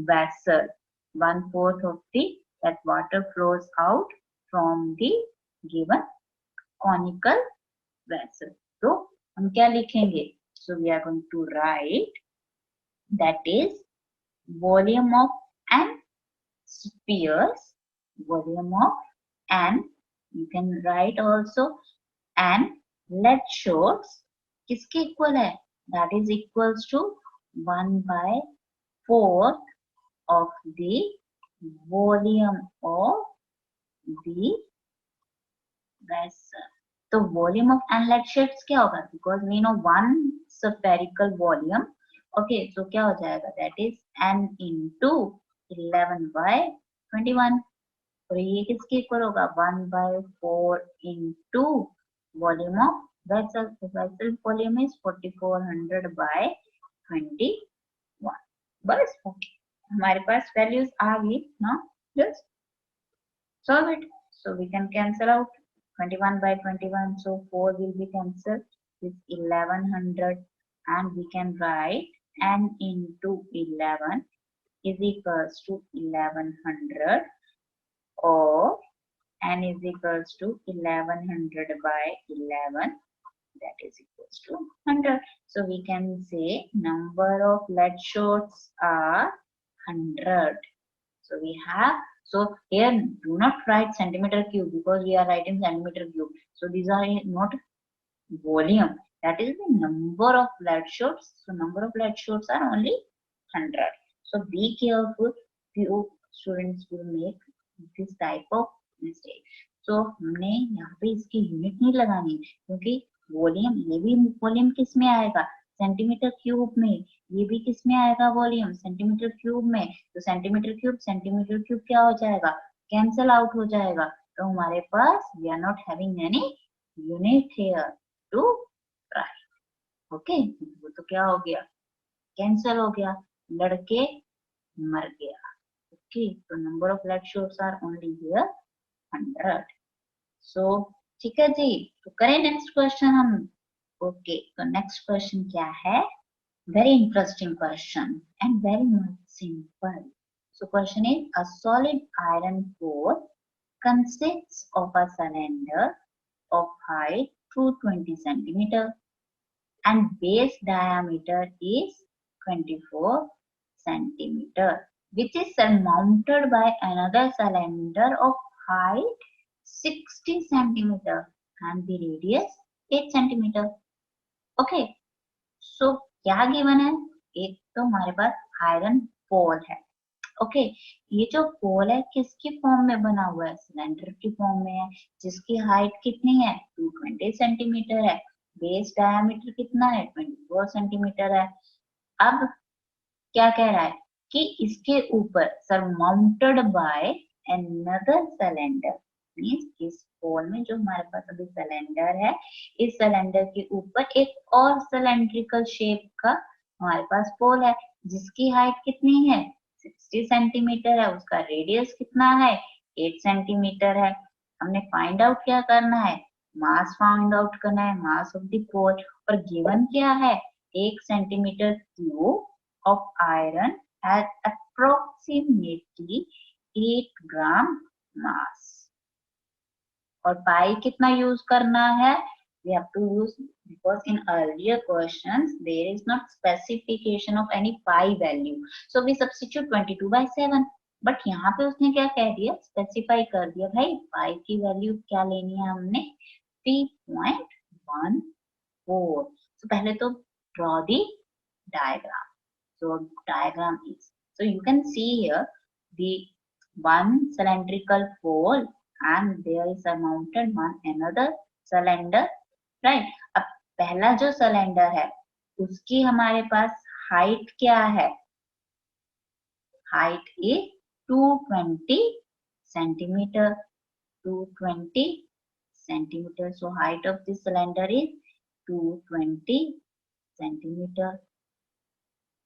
vessel. 1/4 of the that water flows out from the given conical vessel. तो हम क्या लिखेंगे? So we are going to write that is volume of n spheres, volume of n, you can write also n lead shots किसके equal है? That is equals to 1/4 of the volume of the vessel. तो volume of n lead shots क्या होगा? Because we know one spherical volume. Okay, so क्या हो जाएगा? That is n into 11/21. और ये किसके इक्वल होगा 1/4 into volume of vessel. The vessel volume is 4400 by 21. बस हमारे पास values आ गई. Now just solve it. So we can cancel out 21/21. So 4 will be cancelled with 1100 and we can write n into 11 is equals to 1100 or n is equals to 1100 by 11 that is equals to 100. So we can say number of lead shots are 100. So we have so here do not write centimeter cube because we are writing centimeter cube. So these are not volume. That is the number of lead shots. So number of lead shots are only 100. So be careful. Few students will make this type of mistake. So हमने यहाँ पे इसकी unit नहीं लगानी क्योंकि volume ये भी volume किस में आएगा सेंटीमीटर क्यूब में. ये भी किस में आएगा वॉल्यूम सेंटीमीटर क्यूब में. तो सेंटीमीटर क्यूब क्या हो जाएगा कैंसल आउट हो जाएगा. तो हमारे पास we are not having any unit here to write. Okay, वो तो क्या हो गया, कैंसल हो गया, लड़के मर गया। ओके, तो number of blood shots are only here 100। So ठीक है जी, तो करें नेक्स्ट क्वेश्चन हम। ओके, तो नेक्स्ट क्वेश्चन क्या है, very interesting question and very much simple. So question is, a solid iron core consists of a cylinder of height 220 centimeter and base diameter is 24 centimeter, which is surmounted by another cylinder of height 60 centimeter and the radius 8 centimeter. Okay, सो क्या given है, एक तो हमारे पास iron पोल है। Okay, ये जो पोल है किसकी फॉर्म में बना हुआ है, सिलेंडर की फॉर्म में है, जिसकी हाइट कितनी है 220 सेंटीमीटर है, बेस डायमीटर कितना है 24 सेंटीमीटर है। अब क्या कह रहा है कि इसके ऊपर surmounted by another cylinder, means इस पोल में जो हमारे पास अभी सिलेंडर है, इस सिलेंडर के ऊपर एक और सिलेंड्रिकल शेप का हमारे पास पोल है, जिसकी हाइट कितनी है 60 सेंटीमीटर है, उसका रेडियस कितना है 8 सेंटीमीटर है। हमने फाइंड आउट क्या करना है, मास फाइंड आउट करना है, मास ऑफ द पोल, और गिवन क्या है 1 centimetre cube of iron has approximately 8 gram mass. और पाई कितना यूज करना है, we have to use, because in earlier questions there is not specification of any pi value, so we substitute 22/7, but यहाँ पे उसने क्या कह दिया, स्पेसिफाई कर दिया भाई पाई की वैल्यू क्या लेनी है हमने 3.14। so पहले तो draw the diagram. So diagram is, so you can see here the one cylindrical pole and there is a mounted one another cylinder, right? अब पहला जो सिलेंडर है उसकी हमारे पास हाइट क्या है, height is 220 centimetre, 220 centimeter. So height of this cylinder is 220 centimeter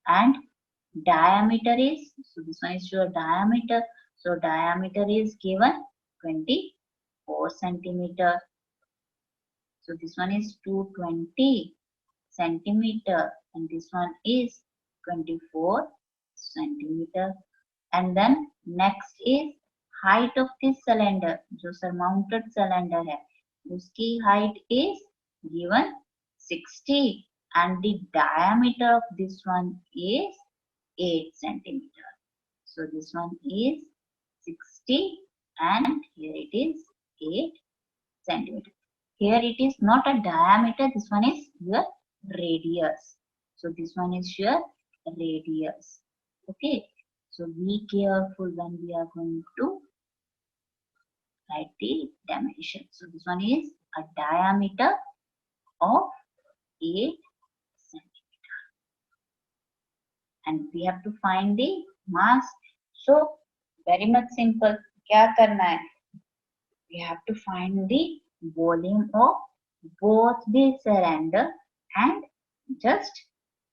and diameter is, so this one is your diameter, so diameter is given 24 centimeter, so this one is 220 centimeter and this one is 24 centimeter, and then next is height of this cylinder, जो surmounted cylinder है उसकी height is given 60 and the diameter of this one is 8 centimeter. So this one is 60 and here it is 8 centimeter. Here it is not a diameter, this one is your radius. So this one is your radius. Okay, so be careful when we are going to write the dimension. So this one is a diameter of 8 centimeter and we have to find the mass. So very much simple, क्या करना है, we have to find the volume of both the cylinder and just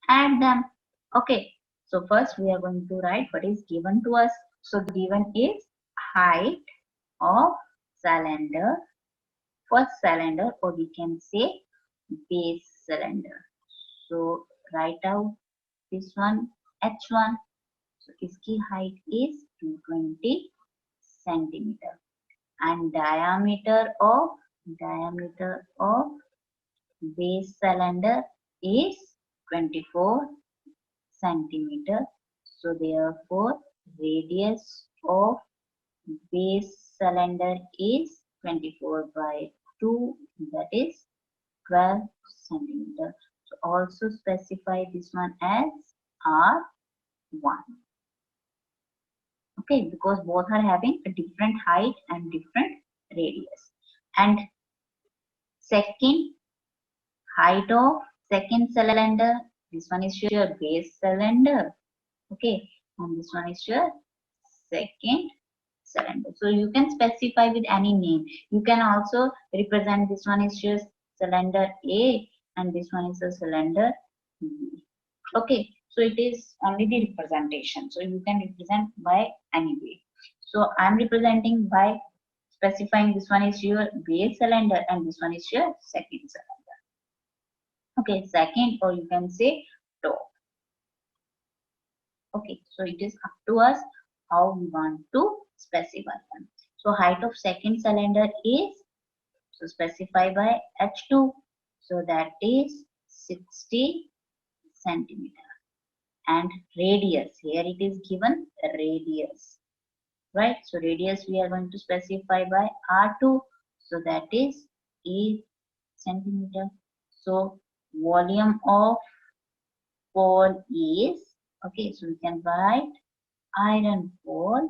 add them. Okay, so first we are going to write what is given to us. So given is height of cylinder, first cylinder, or we can say base cylinder. So write out this one h1, so iski height is 220 centimeter and diameter of base cylinder is 24 centimeter. So therefore radius of base cylinder is 24/2, that is 12 centimeter. So also specify this one as R1. Okay, because both are having a different height and different radius. And second height of second cylinder, this one is your base cylinder. Okay, and this one is your second cylinder. So you can specify with any name. You can also represent this one is your cylinder A and this one is a cylinder B. Okay, so it is only the representation. So you can represent by any way. So I'm representing by specifying this one is your base cylinder and this one is your second cylinder. Okay, second, or you can say top. Okay, so it is up to us how we want to specify them. So height of second cylinder is, so specify by H2. So that is 60 centimeter. And radius, here it is given radius, right? So radius we are going to specify by R2. So that is 8 centimeter. So volume of pole is, okay, so we can write iron pole,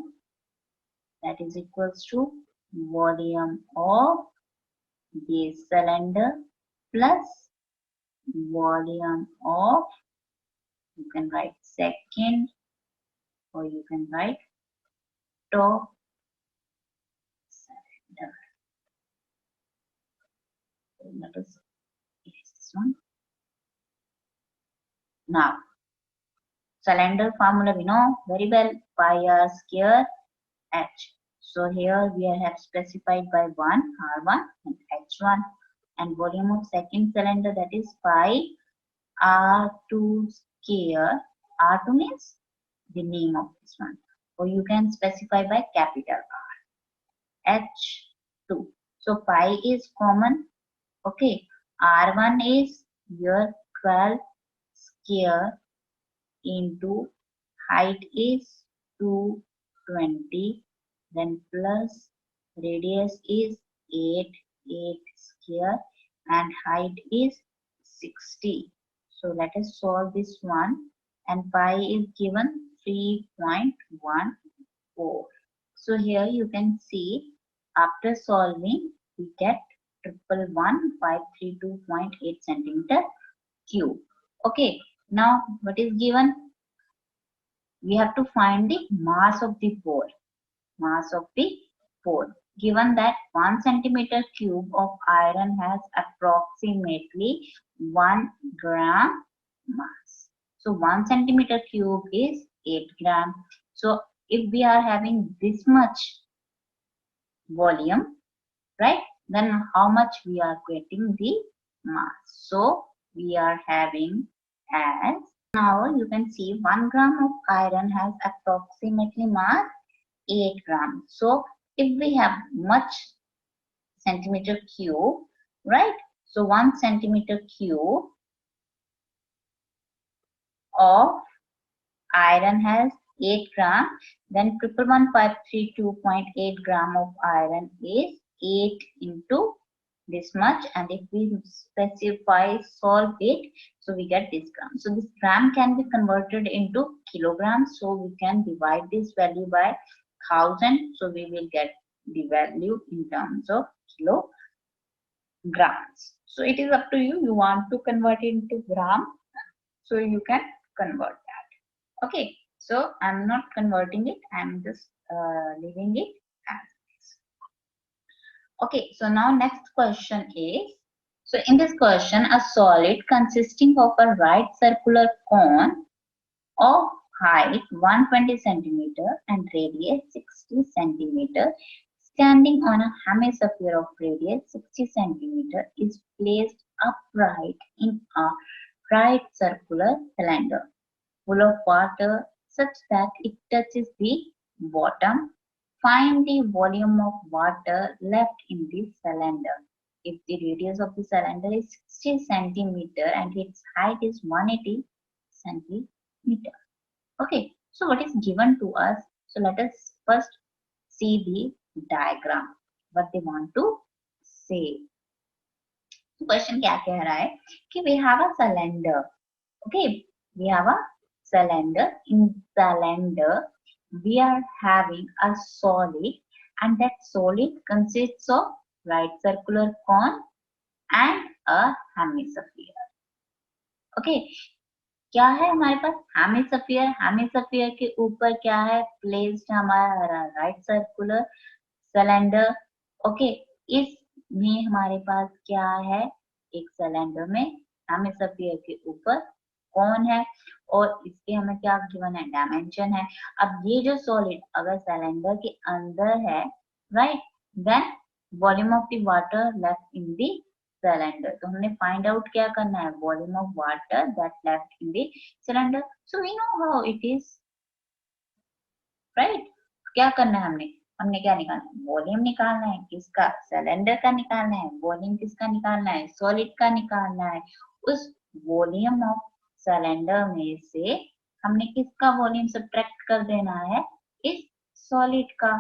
that is equals to volume of base cylinder plus volume of, you can write second, or you can write top cylinder. Let us erase this one. Now, cylinder formula we know very well, pi r square h. So here we have specified by 1 R1 and H1, and volume of second cylinder, that is pi R2 square. R2 means the name of this one, or you can specify by capital R. H2. So pi is common. Okay. R1 is your 12 square into height is 220, then plus radius is 8 square and height is 60. So let us solve this one, and pi is given 3.14. So here you can see, after solving we get 111,532.8 centimeter cube. Okay, now what is given? We have to find the mass of the pole. Mass of the pole. Given that 1 centimeter cube of iron has approximately 1 gram mass. So 1 centimeter cube is 8 gram. So if we are having this much volume, right, then how much we are getting the mass? So we are having as, now you can see 1 gram of iron has approximately mass 8 grams. So if we have much centimeter cube, right? So 1 centimeter cube of iron has 8 gram, then 111,532.8 gram of iron is 8 into this much, and if we specify solve it, so we get this gram. So this gram can be converted into kilograms, so we can divide this value by 1000, so we will get the value in terms of kilograms. So it is up to you, you want to convert it into gram, so you can convert that. Okay, so I'm not converting it, I'm just leaving it as this. Okay, so now next question is, so in this question, a solid consisting of a right circular cone of height 120 centimeter and radius 60 centimeter standing on a hemisphere of radius 60 centimeter is placed upright in a right circular cylinder full of water such that it touches the bottom. Find the volume of water left in the cylinder. If the radius of the cylinder is 60 centimeter and its height is 180 centimeter. Okay, so what is given to us? So let us first see the diagram, what they want to say. So question क्या कह रहा है कि we have a cylinder. Okay, we have a cylinder. In cylinder, we are having a solid, and that solid consists of right circular cone and a hemisphere. Okay, क्या है हमारे पास hemisphere. Hemisphere के ऊपर क्या है? प्लेस्ड हमारा right circular cylinder. Okay, इसमें हमारे पास क्या है? एक सिलेंडर में हेमिस्फीयर के ऊपर कौन है और इसके हमें क्या गिवन है, डायमेंशन है। अब ये जो सॉलिड अगर सिलेंडर के अंदर है, right, then volume of the water left in the cylinder. तो हमने फाइंड आउट क्या करना है, volume of water that left in the cylinder. So we know how it is, right. क्या करना है हमने, हमने क्या निकालना है, वॉल्यूम निकालना है, किसका, सिलेंडर का निकालना है। वॉल्यूम किसका निकालना है, सॉलिड का निकालना है। उस वॉल्यूम ऑफ सिलेंडर में से हमने किसका वॉल्यूम सब्ट्रैक्ट कर देना है, इस सॉलिड का,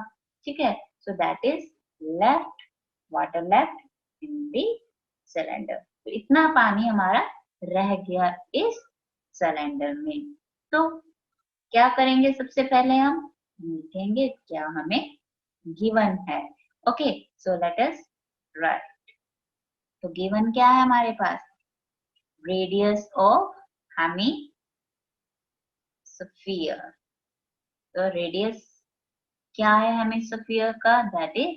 ठीक है। So that is left, water left in the cylinder. तो इतना पानी हमारा रह गया इस सिलेंडर में। तो क्या करेंगे, सबसे पहले हम लिखेंगे क्या हमें गिवन है। ओके, सो लेट अस राइट। तो गिवन क्या है हमारे पास, रेडियस ऑफ हेमिस्फीयर। तो रेडियस क्या है हेमिस्फीयर का, दैट इज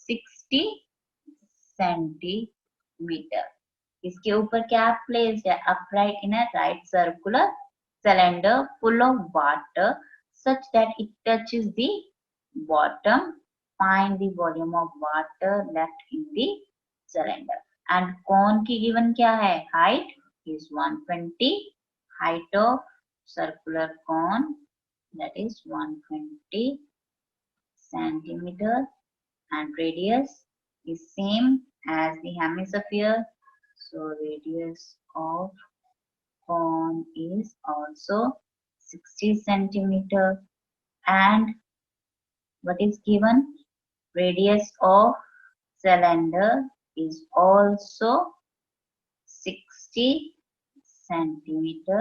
60 सेंटीमीटर। इसके ऊपर क्या प्लेस्ड है, upright in a right circular cylinder full of water such that it touches the bottom. Find the volume of water left in the cylinder. And cone की given क्या है, height is 120. Height of circular cone that is 120 centimeter, and radius is same as the hemisphere. So radius of cone is also 60 centimeter. And what is given, radius of cylinder is also 60 centimeter,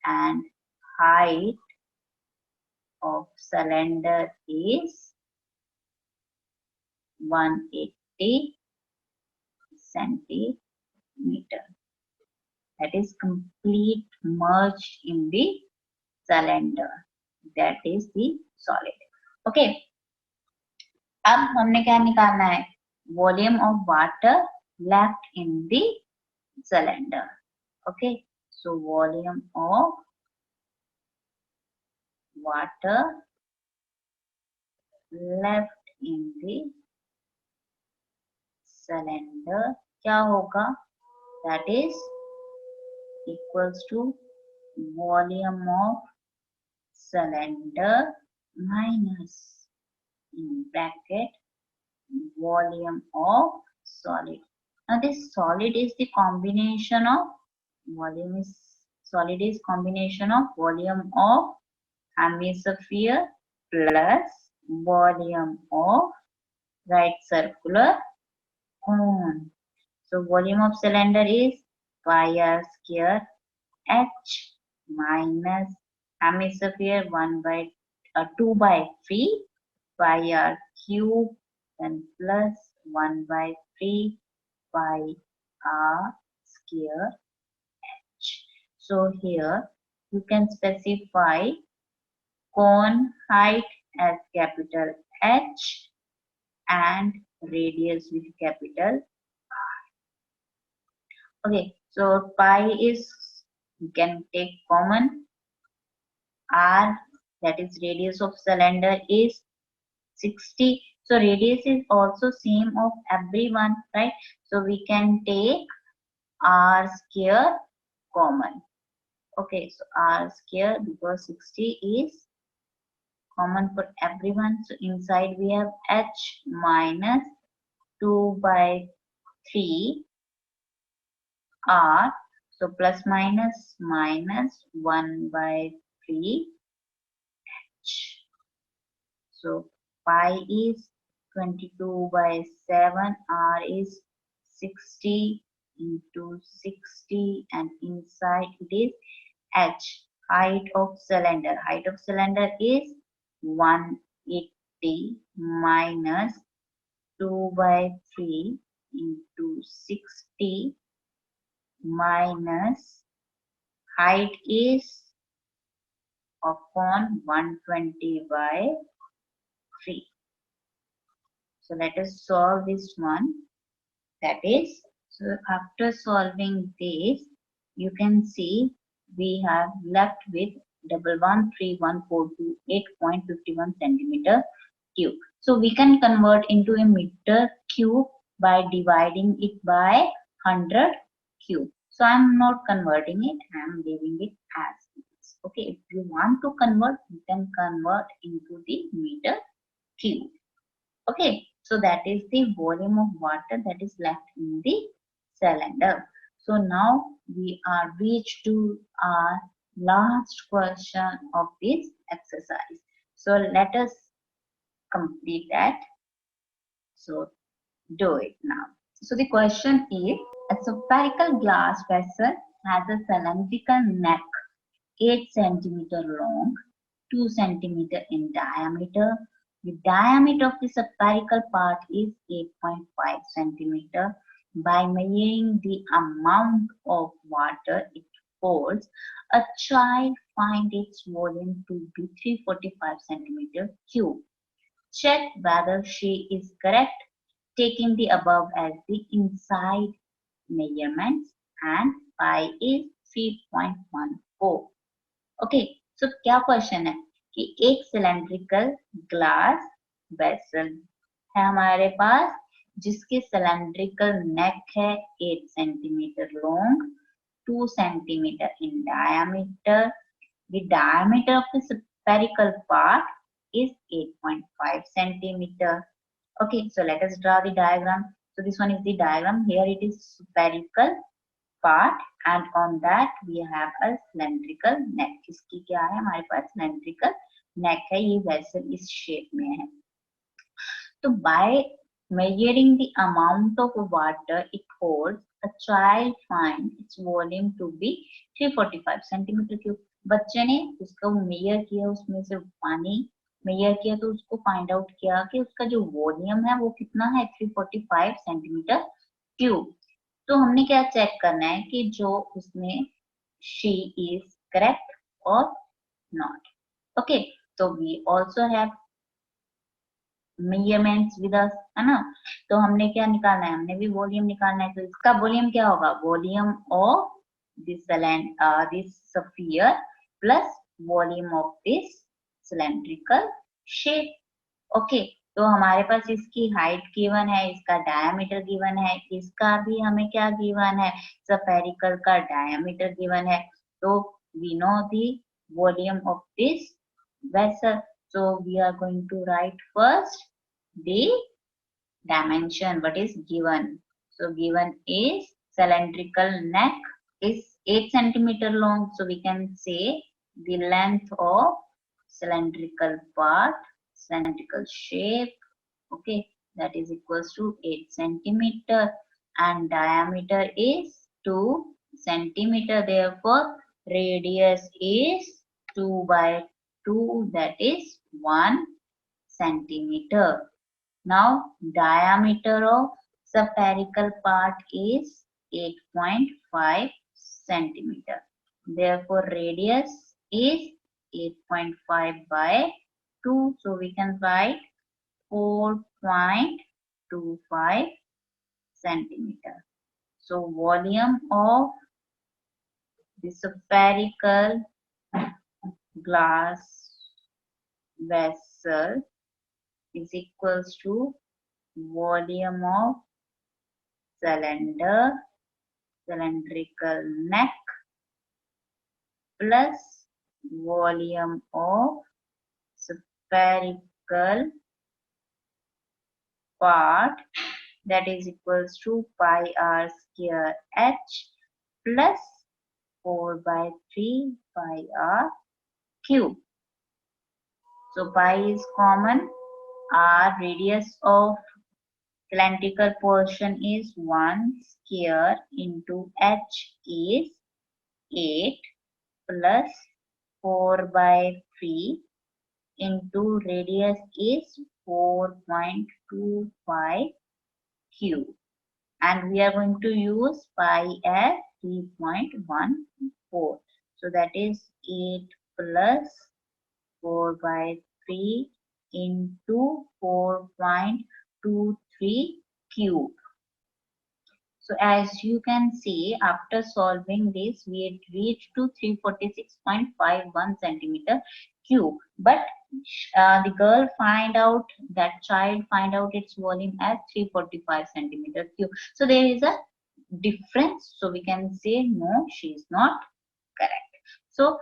and height of cylinder is 180 centimeter. That is complete merged in the cylinder. That is the solid. Okay. अब हमने क्या निकालना है, volume of water left in the cylinder. Okay, so volume of water left in the cylinder क्या होगा, that is equals to volume of cylinder minus in bracket volume of solid. Now this solid is the combination of volume is solid is combination of volume of hemisphere plus volume of right circular cone. So volume of cylinder is pi r square h minus hemisphere 2 by 3 pi r cube and plus 1 by 3 pi r square h. So here you can specify cone height as capital H and radius with capital R. Okay, so pi is, you can take common, R that is radius of cylinder is 60. So radius is also same of everyone, right? So we can take r square common. Okay, so r square because 60 is common for everyone. So inside we have h minus 2 by 3 r. So plus minus minus 1 by 3 h. So pi is 22 by 7, r is 60 into 60, and inside it is h. Height of cylinder is 180 minus 2 by 3 into 60 minus height is upon 120 by 3. So let us solve this one. That is, So after solving this, you can see we have left with 113142.8.51 centimeter cube. So we can convert into a meter cube by dividing it by 100 cube. So I am not converting it, I am leaving it as it is. Okay, if you want to convert, you can convert into the meter cube. Okay, so that is the volume of water that is left in the cylinder. So now we are reached to our last question of this exercise. So let us complete that. So do it now. So the question is, a spherical glass vessel has a cylindrical neck 8 centimeter long, 2 centimeter in diameter. The diameter of the spherical part is 8.5 centimeter. By measuring the amount of water it holds, a child finds its volume to be 345 centimeter cube. Check whether she is correct, taking the above as the inside measurements and pi is 3.14. Okay, सो क्या question है कि एक cylindrical glass vessel है हमारे पास जिसकी cylindrical neck है 8 centimetre long, 2 centimetre in diameter. The diameter of the spherical part is 8.5 centimeter. Okay, so let us draw the diagram. So this one is the diagram. Here it is spherical part and on that we have a cylindrical neck. इसकी क्या है हमारे पास cylindrical neck है, ये vessel इस shape में है. तो by measuring the amount of water it holds, a child finds its volume to be 345 centimeter cube. बच्चे ने उसका मेजर किया, उसमें से पानी मेजर किया तो उसको फाइंड आउट किया कि उसका जो वॉल्यूम है वो कितना है 345 सेंटीमीटर क्यूब. तो हमने क्या चेक करना है कि जो उसमें she is correct or not. Okay, so we also have measurements with us, है ना. तो हमने क्या निकालना है, हमने भी वॉल्यूम निकालना है. तो इसका वॉल्यूम क्या होगा, volume of this sphere plus volume of this cylindrical shape. Okay, तो हमारे पास इसकी हाइट गिवन है, इसका डायमीटर गिवन है, इसका भी हमें क्या गिवन है, स्फेरिकल का डायमीटर गिवन है. तो we know the volume of this vessel. So we are going to write first the dimension what is given. So given is cylindrical neck is 8 centimeter long. So we can say the length of cylindrical part, cylindrical shape, okay, that is equals to 8 centimeter and diameter is 2 centimeter. Therefore radius is 2 by 2, that is 1 centimeter. Now diameter of spherical part is 8.5 centimeter. Therefore radius is 8.5 by 2. So we can write 4.25 centimeter. So volume of the spherical glass vessel is equals to volume of cylindrical neck plus volume of spherical part, that is equals to pi r square h plus 4 by 3 pi r cube. So pi is common. R radius of cylindrical portion is 1 square into h is 8 plus 4 by 3 into radius is 4.25 cube and we are going to use pi as 3.14. So that is 8 plus 4 by 3 into 4.23 cube. So as you can see, after solving this, we had reached to 346.51 centimeter cube. But the girl find out, that child find out its volume as 345 centimeter cube. So there is a difference. So we can say no, she is not correct. So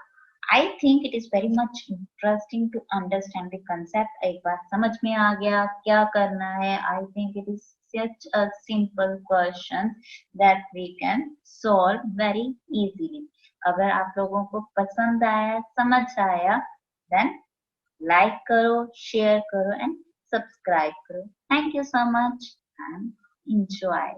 I think it is very much interesting to understand the concept. एक बार समझ में आ गया क्या करना है. I think it is such a simple question that we can solve very easily. अगर आप लोगों को पसंद आया, समझ आया, then like करो, share करो and subscribe करो. Thank you so much and enjoy.